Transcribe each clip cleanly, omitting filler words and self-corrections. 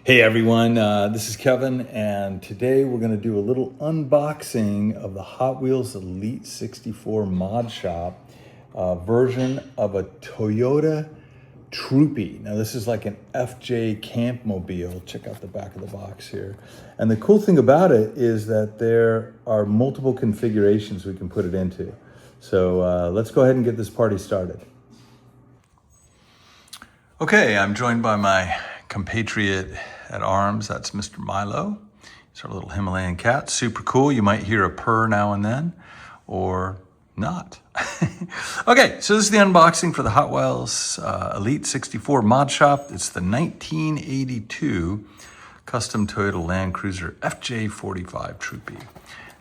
Hey everyone, this is Kevin, and today we're going to do a little unboxing of the Hot Wheels Elite 64 Mod Shop version of a Toyota Troopy. Now this is like an FJ camp mobile. Check out the back of the box here. And the cool thing about it is that there are multiple configurations we can put it into. So let's go ahead and get this party started. Okay, I'm joined by my compatriot at arms. That's Mr. Milo. He's our little Himalayan cat. Super cool. You might hear a purr now and then, or not. Okay, so this is the unboxing for the Hot Wheels Elite 64 Mod Shop. It's the 1982 custom Toyota Land Cruiser FJ 45 Troopy.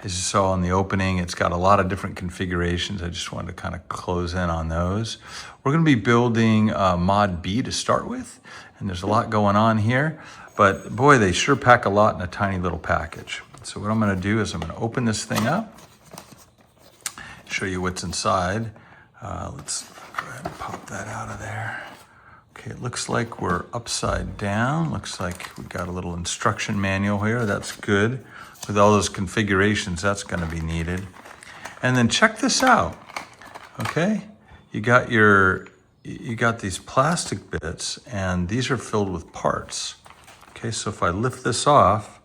As you saw in the opening, it's got a lot of different configurations. I just wanted to kind of close in on those. We're going to be building Mod B to start with, and there's a lot going on here. But boy, they sure pack a lot in a tiny little package. So what I'm going to do is I'm going to open this thing up, show you what's inside. Let's go ahead and pop that out of there. Okay, it looks like we're upside down. Looks like we got a little instruction manual here. That's good. With all those configurations, that's going to be needed. And then check this out. Okay, you got these plastic bits, and these are filled with parts. Okay, so if I lift this off,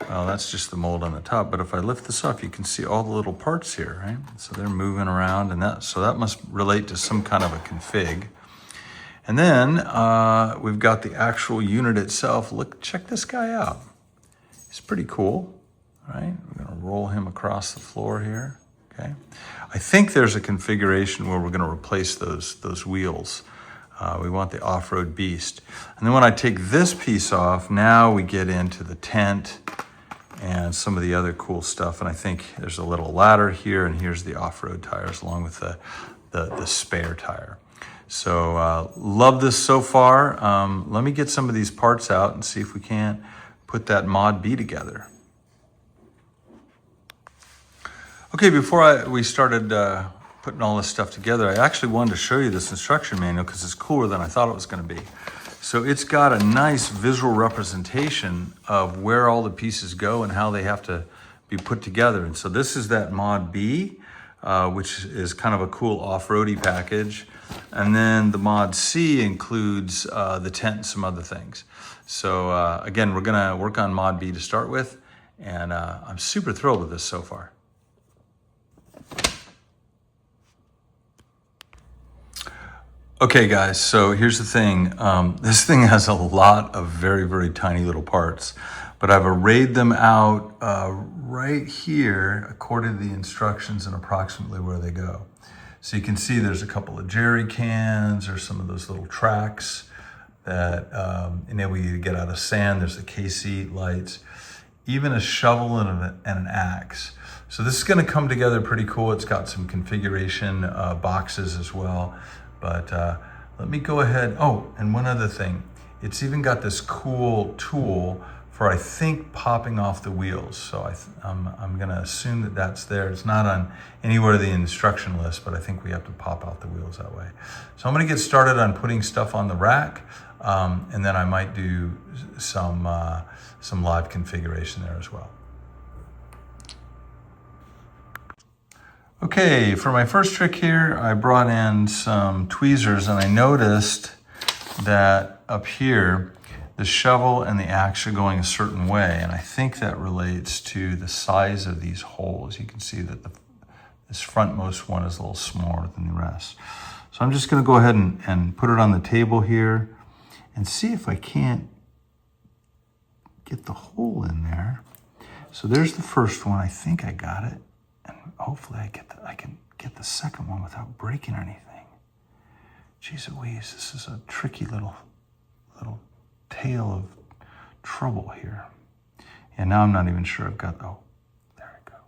well, that's just the mold on the top, but if I lift this off, you can see all the little parts here, right? So they're moving around, and that must relate to some kind of a config. And then we've got the actual unit itself. Look, check this guy out. He's pretty cool, right? We're gonna roll him across the floor here, okay? I think there's a configuration where we're gonna replace those wheels. We want the off-road beast. And then when I take this piece off, now we get into the tent and some of the other cool stuff. And I think there's a little ladder here, and here's the off-road tires along with the spare tire. So love this so far. Let me get some of these parts out and see if we can't put that Mod B together. Okay, before we started putting all this stuff together, I actually wanted to show you this instruction manual because it's cooler than I thought it was going to be. So it's got a nice visual representation of where all the pieces go and how they have to be put together. And so this is that Mod B, which is kind of a cool off-roady package. And then the Mod C includes the tent and some other things. So again, we're gonna work on Mod B to start with, and I'm super thrilled with this so far. Okay guys, so here's the thing. This thing has a lot of very, very tiny little parts, but I've arrayed them out right here according to the instructions and approximately where they go. So you can see there's a couple of jerry cans or some of those little tracks that enable you to get out of sand. There's the KC lights, even a shovel and an axe. So this is gonna come together pretty cool. It's got some configuration boxes as well. But let me go ahead. Oh, and one other thing. It's even got this cool tool for, I think, popping off the wheels. So I'm gonna assume that that's there. It's not on anywhere in the instruction list, but I think we have to pop out the wheels that way. So I'm gonna get started on putting stuff on the rack, and then I might do some live configuration there as well. Okay, for my first trick here, I brought in some tweezers, and I noticed that up here, the shovel and the axe are going a certain way, and I think that relates to the size of these holes. You can see that this frontmost one is a little smaller than the rest. So I'm just gonna go ahead and put it on the table here and see if I can't get the hole in there. So there's the first one. I think I got it. And hopefully I can get the second one without breaking anything. Jeez Louise, this is a tricky little tale of trouble here. And now I'm not even sure I've got, oh, there we go.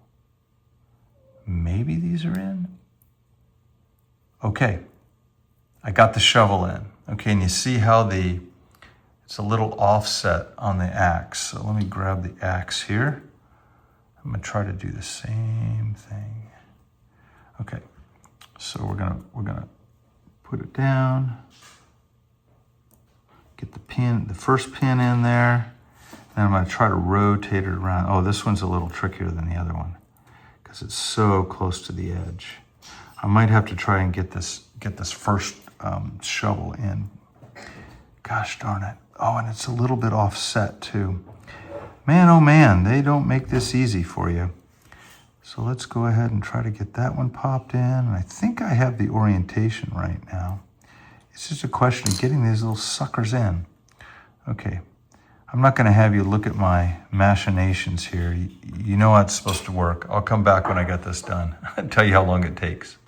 Maybe these are in. Okay, I got the shovel in. Okay, and you see how it's a little offset on the axe. So let me grab the axe here. I'm gonna try to do the same thing. Okay, so we're gonna put it down, Get the first pin in there. And I'm going to try to rotate it around. Oh, this one's a little trickier than the other one because it's so close to the edge. I might have to try and get this first shovel in. Gosh darn it. Oh, and it's a little bit offset too. Man, oh man, they don't make this easy for you. So let's go ahead and try to get that one popped in. And I think I have the orientation right now. It's just a question of getting these little suckers in. Okay. I'm not going to have you look at my machinations here. You know how it's supposed to work. I'll come back when I get this done. I'll tell you how long it takes.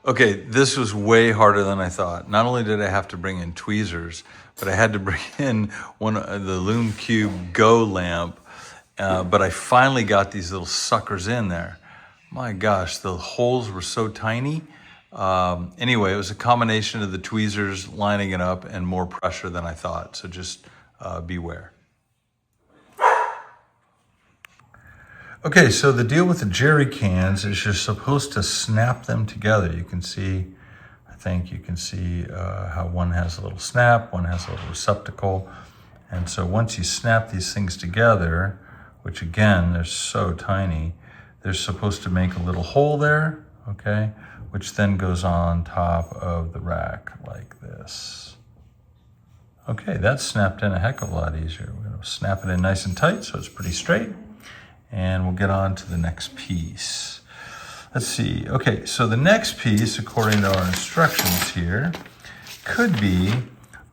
Okay, this was way harder than I thought. Not only did I have to bring in tweezers, but I had to bring in the Lume Cube Go lamp. But I finally got these little suckers in there. My gosh, the holes were so tiny. Anyway, it was a combination of the tweezers lining it up and more pressure than I thought. So just beware. Okay, so the deal with the jerry cans is you're supposed to snap them together. You can see, I think you can see how one has a little snap, one has a little receptacle. And so once you snap these things together, which again, they're so tiny, they're supposed to make a little hole there, okay, which then goes on top of the rack like this. Okay, that's snapped in a heck of a lot easier. We're gonna snap it in nice and tight so it's pretty straight. And we'll get on to the next piece. Let's see. Okay, so the next piece, according to our instructions here, could be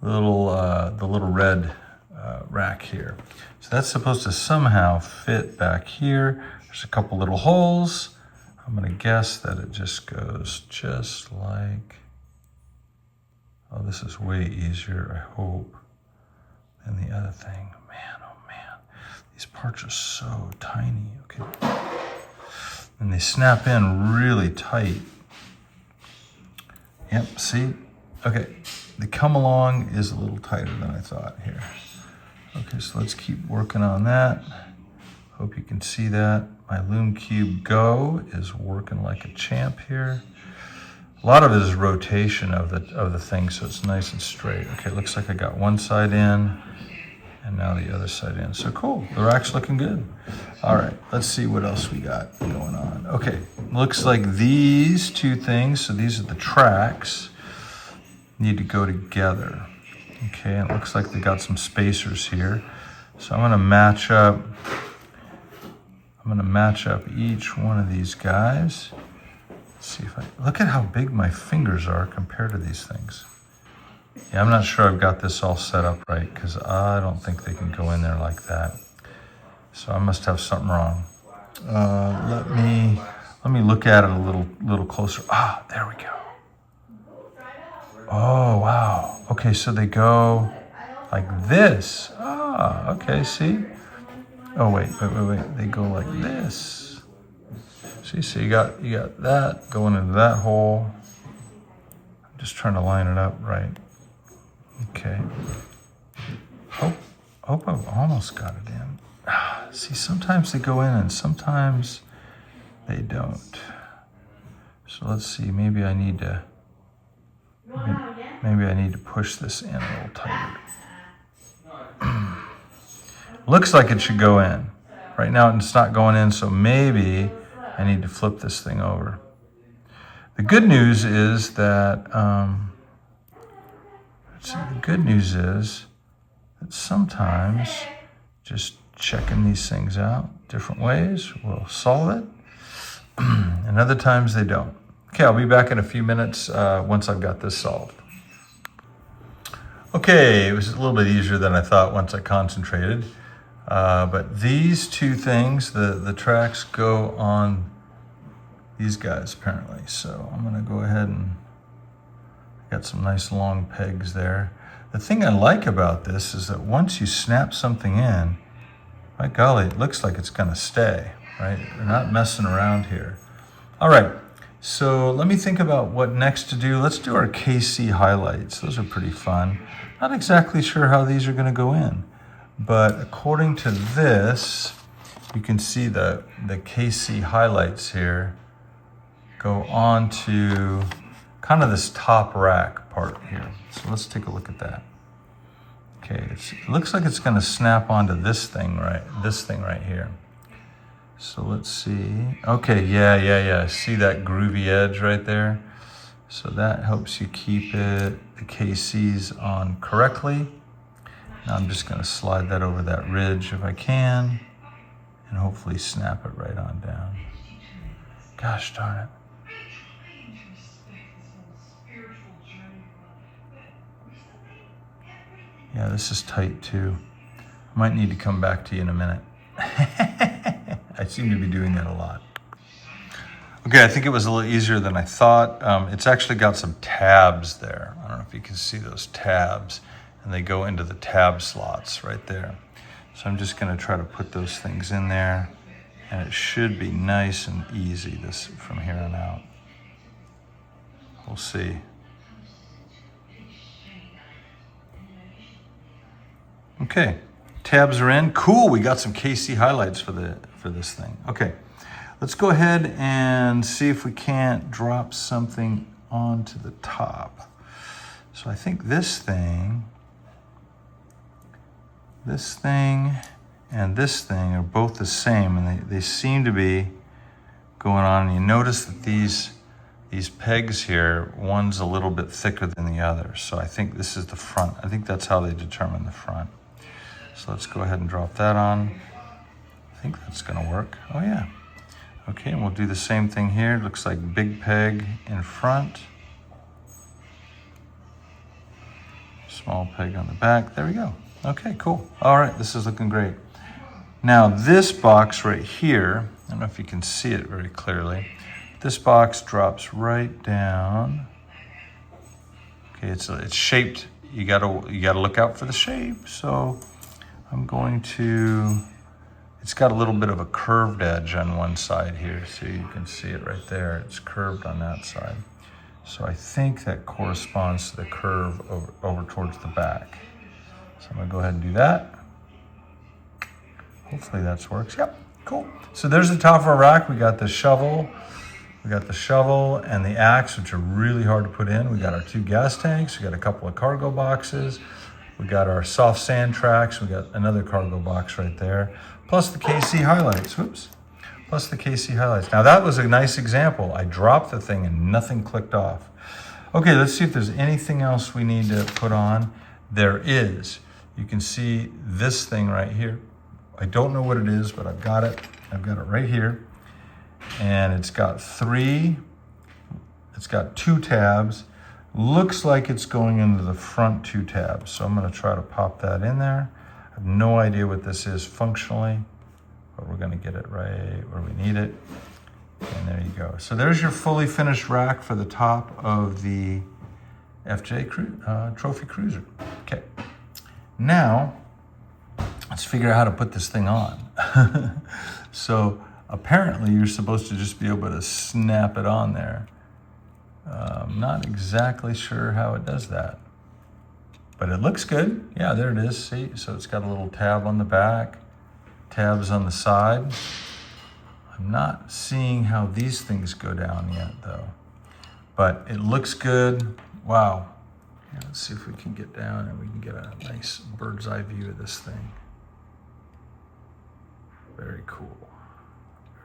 the little red rack here. So that's supposed to somehow fit back here. There's a couple little holes. I'm gonna guess that it just goes just like, oh, this is way easier, I hope, than the other thing. Man, oh man, these parts are so tiny, okay? And they snap in really tight. Yep, see? Okay, the come along is a little tighter than I thought here. Okay, so let's keep working on that. Hope you can see that. My Lume Cube Go is working like a champ here. A lot of it is rotation of the thing, so it's nice and straight. Okay, looks like I got one side in, and now the other side in. So cool, the rack's looking good. All right, let's see what else we got going on. Okay, looks like these two things, so these are the tracks, need to go together. Okay, and it looks like they got some spacers here. So I'm gonna match up each one of these guys. See if look at how big my fingers are compared to these things. Yeah, I'm not sure I've got this all set up right because I don't think they can go in there like that. So I must have something wrong. Let me look at it a little closer. Ah, there we go. Oh, wow. Okay, so they go like this. Ah, okay, see? Oh, wait. They go like this. See, so you got that going into that hole. I'm just trying to line it up right. Okay. Hope I've almost got it in. See, sometimes they go in and sometimes they don't. So let's see, maybe I need to push this in a little tighter. Looks like it should go in. Right now it's not going in, so maybe I need to flip this thing over. The good news is that, sometimes just checking these things out different ways will solve it. And other times they don't. Okay, I'll be back in a few minutes once I've got this solved. Okay, it was a little bit easier than I thought once I concentrated. But these two things, the tracks go on these guys apparently. So I'm gonna go ahead and got some nice long pegs there. The thing I like about this is that once you snap something in, by golly, it looks like it's gonna stay, right? We're not messing around here. All right, so let me think about what next to do. Let's do our KC highlights. Those are pretty fun. Not exactly sure how these are gonna go in, but according to this, you can see the KC highlights here go on to kind of this top rack part here. So let's take a look at that. Okay, it looks like it's gonna snap onto this thing right here. So let's see. Okay, yeah. See that groovy edge right there? So that helps you keep the KCs on correctly. Now I'm just gonna slide that over that ridge if I can, and hopefully snap it right on down. Gosh darn it. Yeah, this is tight too. I might need to come back to you in a minute. I seem to be doing that a lot. Okay, I think it was a little easier than I thought. It's actually got some tabs there. I don't know if you can see those tabs, and they go into the tab slots right there. So I'm just gonna try to put those things in there, and it should be nice and easy this from here on out. We'll see. Okay, tabs are in. Cool, we got some KC highlights for this thing. Okay, let's go ahead and see if we can't drop something onto the top. So I think this thing, and this thing are both the same, and they seem to be going on. And you notice that these pegs here, one's a little bit thicker than the other. So I think this is the front. I think that's how they determine the front. So let's go ahead and drop that on. I think that's gonna work. Oh yeah. Okay, and we'll do the same thing here. It looks like big peg in front. Small peg on the back. There we go. Okay, cool. All right, this is looking great. Now this box right here, I don't know if you can see it very clearly. This box drops right down. Okay, it's shaped. You gotta look out for the shape. So I'm going to, it's got a little bit of a curved edge on one side here, so you can see it right there. It's curved on that side. So I think that corresponds to the curve over towards the back. So I'm gonna go ahead and do that. Hopefully that works. Yep, cool. So there's the top of our rack. We got the shovel. And the axe, which are really hard to put in. We got our 2 gas tanks. We got a couple of cargo boxes. We got our soft sand tracks. We got another cargo box right there. Plus the KC highlights. Whoops. Plus the KC highlights. Now that was a nice example. I dropped the thing and nothing clicked off. Okay, let's see if there's anything else we need to put on. There is. You can see this thing right here. I don't know what it is, but I've got it. I've got it right here. And it's got 2 tabs. Looks like it's going into the front 2 tabs. So I'm gonna try to pop that in there. I have no idea what this is functionally, but we're gonna get it right where we need it. And there you go. So there's your fully finished rack for the top of the FJ Trophy Cruiser. Okay, now let's figure out how to put this thing on. So apparently you're supposed to just be able to snap it on there. I'm not exactly sure how it does that, but it looks good. Yeah, there it is, see? So it's got a little tab on the back, tabs on the side. I'm not seeing how these things go down yet though, but it looks good. Wow. Yeah, let's see if we can get down and we can get a nice bird's eye view of this thing. Very cool.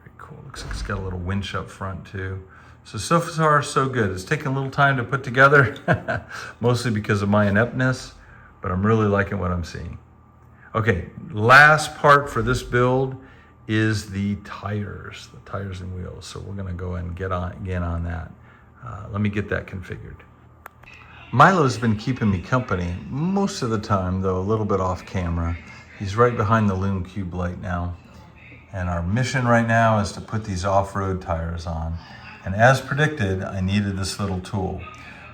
Very cool. Looks like it's got a little winch up front too. So far, so good. It's taken a little time to put together, mostly because of my ineptness, but I'm really liking what I'm seeing. Okay, last part for this build is the tires and wheels. So we're gonna go and get on that. Let me get that configured. Milo's been keeping me company most of the time, though a little bit off camera. He's right behind the Loom Cube light now. And our mission right now is to put these off-road tires on. And as predicted, I needed this little tool.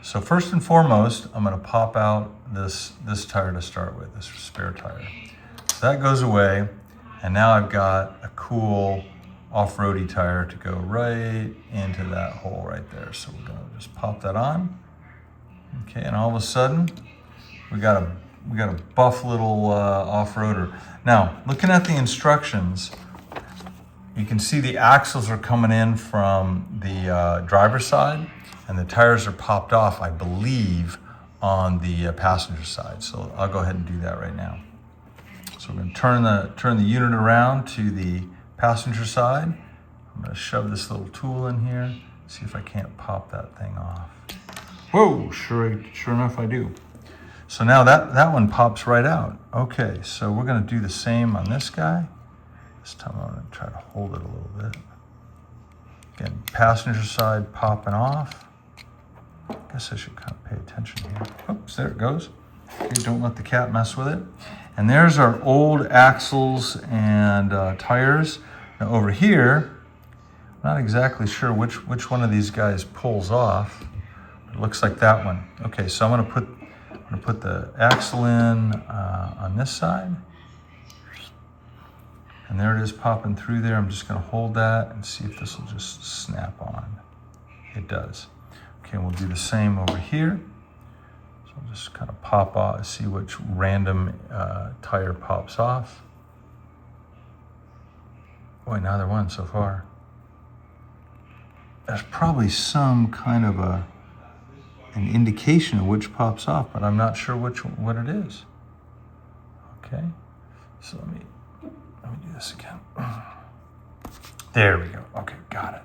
So first and foremost, I'm gonna pop out this tire to start with, this spare tire. So that goes away, and now I've got a cool off-roady tire to go right into that hole right there. So we're gonna just pop that on. Okay, and all of a sudden, we got a buff little off-roader. Now, looking at the instructions, you can see the axles are coming in from the driver's side, and the tires are popped off, I believe, on the passenger side. So I'll go ahead and do that right now. So we're going to turn the unit around to the passenger side. I'm going to shove this little tool in here, see if I can't pop that thing off. Whoa, sure enough I do. So now that one pops right out. Okay, so we're going to do the same on this guy. This time I'm going to try to hold it a little bit. Again, passenger side popping off. I guess I should kind of pay attention here. Oops, there it goes. Okay, don't let the cat mess with it. And there's our old axles and tires. Now over here, I'm not exactly sure which one of these guys pulls off. It looks like that one. Okay, so I'm gonna put the axle in on this side. And there it is popping through there. I'm just gonna hold that and see if this will just snap on. It does. Okay, we'll do the same over here. So I'll just kind of pop off, see which random tire pops off. Boy, neither one so far. There's probably some kind of an indication of which pops off, but I'm not sure what it is. Okay, so let me do this again. There we go. Okay, got it.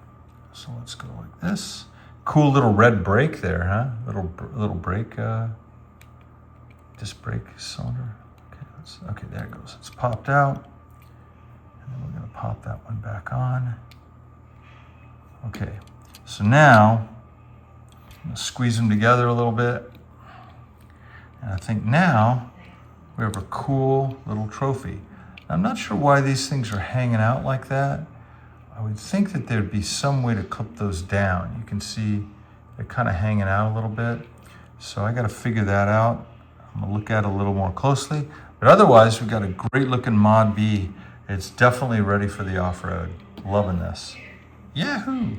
So let's go like this. Cool little red brake there, huh? Little brake, disc brake cylinder. Okay, there it goes. It's popped out. And then we're gonna pop that one back on. Okay, so now I'm gonna squeeze them together a little bit. And I think now we have a cool little trophy. I'm not sure why these things are hanging out like that. I would think that there'd be some way to clip those down. You can see they're kind of hanging out a little bit. So I got to figure that out. I'm gonna look at it a little more closely. But otherwise, we've got a great looking Mod B. It's definitely ready for the off-road. Loving this. Yahoo!